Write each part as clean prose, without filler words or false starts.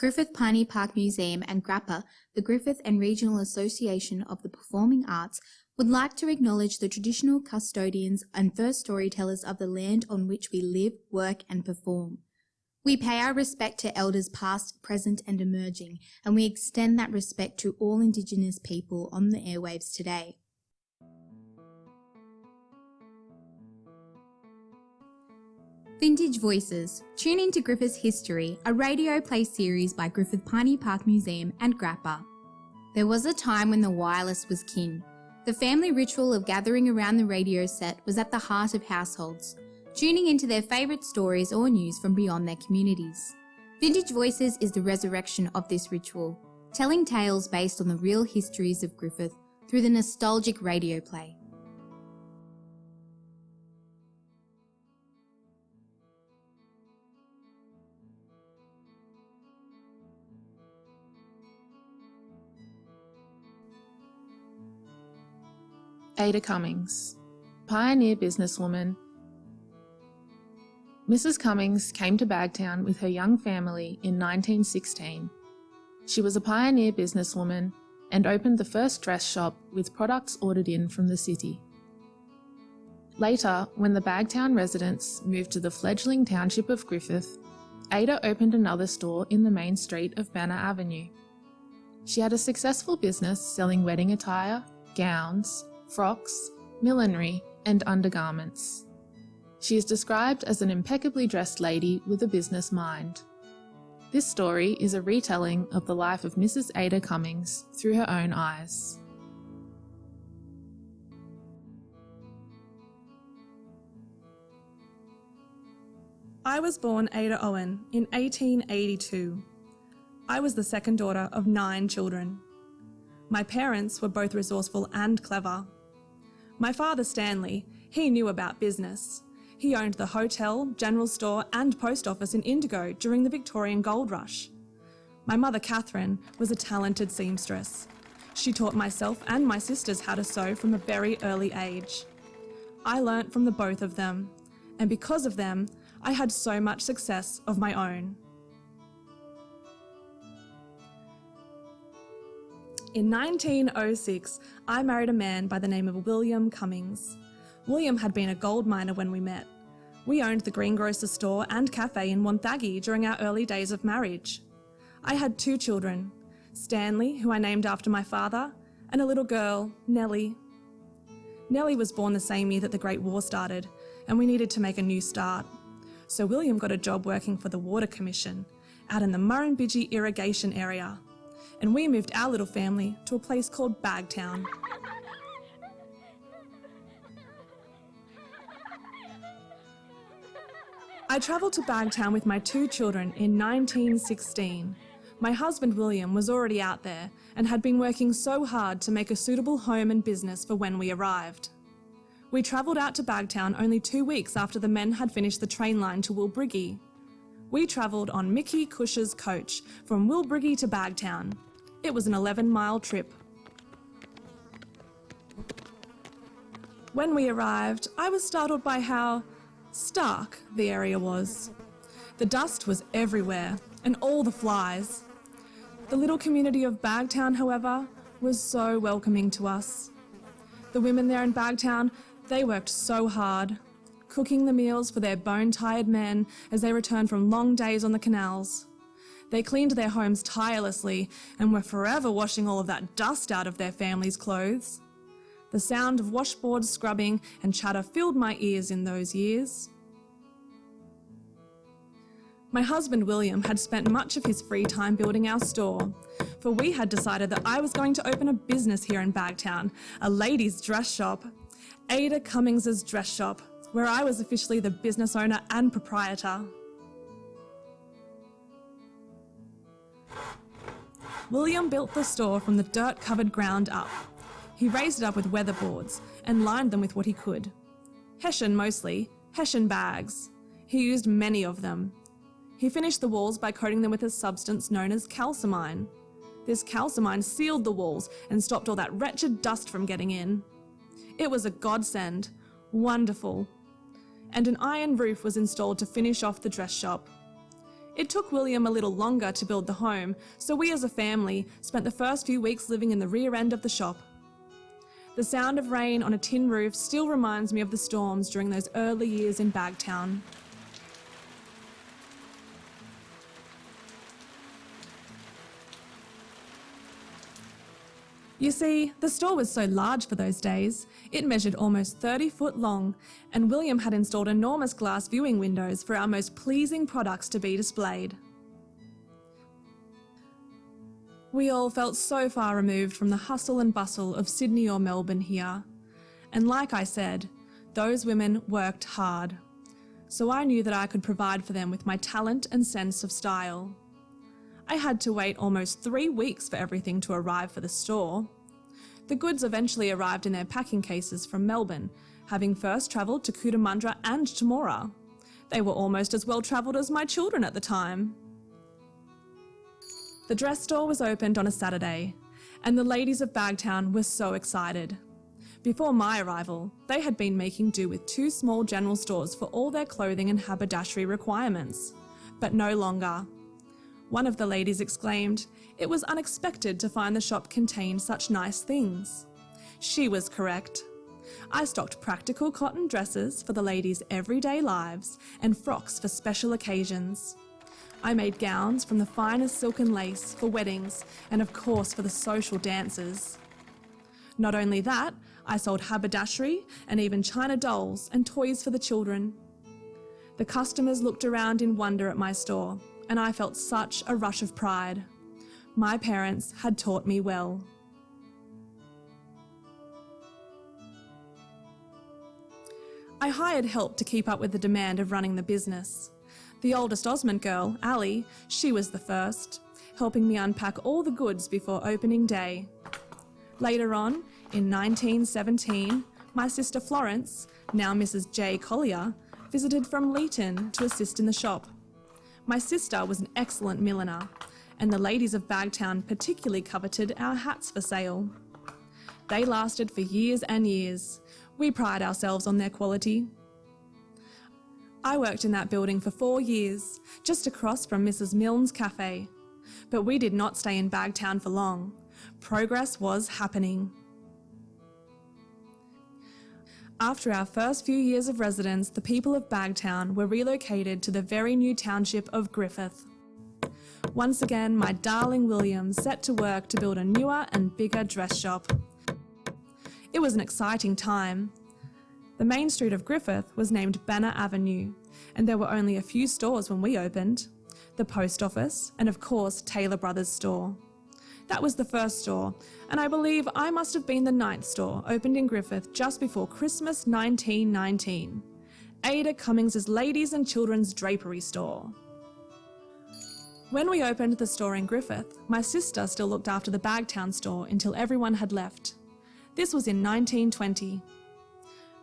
Griffith Piney Park Museum and GRAPA, the Griffith and Regional Association of the Performing Arts, would like to acknowledge the traditional custodians and first storytellers of the land on which we live, work and perform. We pay our respect to elders past, present and emerging, and we extend that respect to all Indigenous people on the airwaves today. Vintage Voices. Tune into Griffith's History, a radio play series by Griffith Piney Park Museum and GRAPA. There was a time when the wireless was king. The family ritual of gathering around the radio set was at the heart of households, tuning into their favourite stories or news from beyond their communities. Vintage Voices is the resurrection of this ritual, telling tales based on the real histories of Griffith through the nostalgic radio play. Ada Cummings, pioneer businesswoman. Mrs. Cummings came to Bagtown with her young family in 1916. She was a pioneer businesswoman and opened the first dress shop with products ordered in from the city. Later, when the Bagtown residents moved to the fledgling township of Griffith, Ada opened another store in the main street of Banner Avenue. She had a successful business selling wedding attire, gowns, frocks, millinery and undergarments. She is described as an impeccably dressed lady with a business mind. This story is a retelling of the life of Mrs. Ada Cummings through her own eyes. I was born Ada Owen in 1882. I was the second daughter of 9 children. My parents were both resourceful and clever. My father, Stanley, he knew about business. He owned the hotel, general store and post office in Indigo during the Victorian gold rush. My mother, Catherine, was a talented seamstress. She taught myself and my sisters how to sew from a very early age. I learnt from the both of them, and because of them, I had so much success of my own. In 1906, I married a man by the name of William Cummings. William had been a gold miner when we met. We owned the greengrocer store and cafe in Wonthaggi during our early days of marriage. I had 2 children, Stanley, who I named after my father, and a little girl, Nellie. Nellie was born the same year that the Great War started, and we needed to make a new start. So William got a job working for the Water Commission out in the Murrumbidgee irrigation area. And we moved our little family to a place called Bagtown. I travelled to Bagtown with my 2 children in 1916. My husband William was already out there and had been working so hard to make a suitable home and business for when we arrived. We travelled out to Bagtown only 2 weeks after the men had finished the train line to Wilbriggy. We travelled on Mickey Cush's coach from Wilbriggy to Bagtown. It was an 11-mile trip. When we arrived, I was startled by how stark the area was. The dust was everywhere, and all the flies. The little community of Bagtown, however, was so welcoming to us. The women there in Bagtown, they worked so hard, cooking the meals for their bone-tired men as they returned from long days on the canals. They cleaned their homes tirelessly and were forever washing all of that dust out of their families' clothes. The sound of washboards scrubbing and chatter filled my ears in those years. My husband William had spent much of his free time building our store, for we had decided that I was going to open a business here in Bagtown, a ladies' dress shop, Ada Cummings's dress shop, where I was officially the business owner and proprietor. William built the store from the dirt-covered ground up. He raised it up with weatherboards and lined them with what he could. Hessian mostly, Hessian bags. He used many of them. He finished the walls by coating them with a substance known as calcimine. This calcimine sealed the walls and stopped all that wretched dust from getting in. It was a godsend, wonderful. And an iron roof was installed to finish off the dress shop. It took William a little longer to build the home, so we as a family spent the first few weeks living in the rear end of the shop. The sound of rain on a tin roof still reminds me of the storms during those early years in Bagtown. You see, the store was so large for those days, it measured almost 30 foot long, and William had installed enormous glass viewing windows for our most pleasing products to be displayed. We all felt so far removed from the hustle and bustle of Sydney or Melbourne here, and like I said, those women worked hard, so I knew that I could provide for them with my talent and sense of style. I had to wait almost 3 weeks for everything to arrive for the store. The goods eventually arrived in their packing cases from Melbourne, having first travelled to Cootamundra and Temora. They were almost as well travelled as my children at the time. The dress store was opened on a Saturday, and the ladies of Bagtown were so excited. Before my arrival, they had been making do with 2 small general stores for all their clothing and haberdashery requirements, but no longer. One of the ladies exclaimed, it was unexpected to find the shop contained such nice things. She was correct. I stocked practical cotton dresses for the ladies' everyday lives and frocks for special occasions. I made gowns from the finest silken lace for weddings and of course for the social dances. Not only that, I sold haberdashery and even china dolls and toys for the children. The customers looked around in wonder at my store, and I felt such a rush of pride. My parents had taught me well. I hired help to keep up with the demand of running the business. The oldest Osmond girl, Ali, she was the first, helping me unpack all the goods before opening day. Later on, in 1917, my sister Florence, now Mrs. J. Collier, visited from Leeton to assist in the shop. My sister was an excellent milliner, and the ladies of Bagtown particularly coveted our hats for sale. They lasted for years and years. We pride ourselves on their quality. I worked in that building for 4 years, just across from Mrs. Milne's cafe. But we did not stay in Bagtown for long. Progress was happening. After our first few years of residence, the people of Bagtown were relocated to the very new township of Griffith. Once again, my darling William set to work to build a newer and bigger dress shop. It was an exciting time. The main street of Griffith was named Banner Avenue, and there were only a few stores when we opened. The post office, and of course Taylor Brothers store. That was the first store, and I believe I must have been the 9th store, opened in Griffith just before Christmas 1919. Ada Cummings' ladies and children's drapery store. When we opened the store in Griffith, my sister still looked after the Bagtown store until everyone had left. This was in 1920.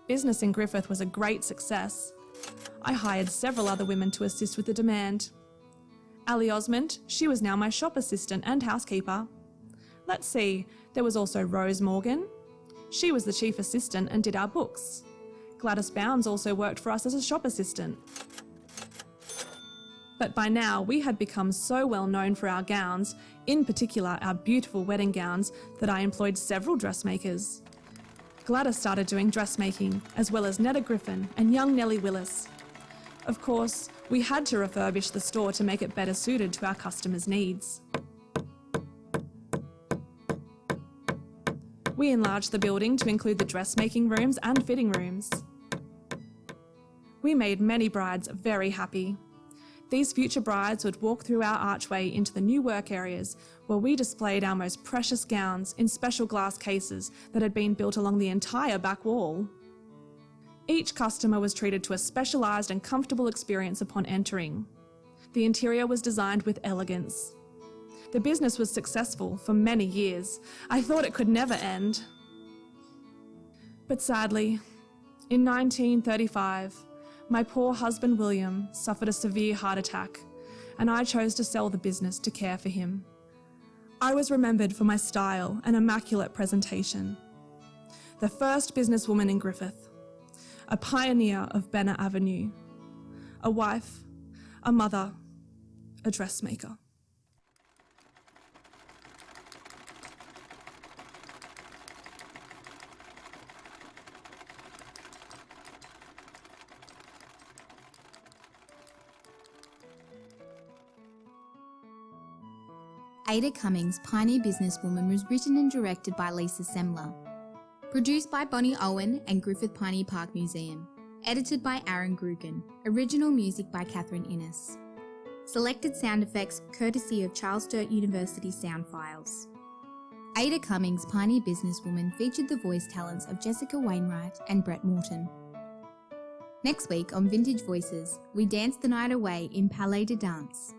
Business in Griffith was a great success. I hired several other women to assist with the demand. Ali Osmond, she was now my shop assistant and housekeeper. Let's see, there was also Rose Morgan. She was the chief assistant and did our books. Gladys Bounds also worked for us as a shop assistant. But by now we had become so well known for our gowns, in particular our beautiful wedding gowns, that I employed several dressmakers. Gladys started doing dressmaking, as well as Netta Griffin and young Nellie Willis. Of course, we had to refurbish the store to make it better suited to our customers' needs. We enlarged the building to include the dressmaking rooms and fitting rooms. We made many brides very happy. These future brides would walk through our archway into the new work areas, where we displayed our most precious gowns in special glass cases that had been built along the entire back wall. Each customer was treated to a specialised and comfortable experience upon entering. The interior was designed with elegance. The business was successful for many years. I thought it could never end. But sadly, in 1935, my poor husband William suffered a severe heart attack, and I chose to sell the business to care for him. I was remembered for my style and immaculate presentation. The first businesswoman in Griffith, a pioneer of Banner Avenue, a wife, a mother, a dressmaker. Ada Cummings' Pioneer Businesswoman was written and directed by Lisa Semmler. Produced by Bonnie Owen and Griffith Pioneer Park Museum. Edited by Aaron Grugan. Original music by Catherine Innes. Selected sound effects courtesy of Charles Sturt University Sound Files. Ada Cummings' Pioneer Businesswoman featured the voice talents of Jessica Wainwright and Brette Morton. Next week on Vintage Voices, we dance the night away in Palais de Danse.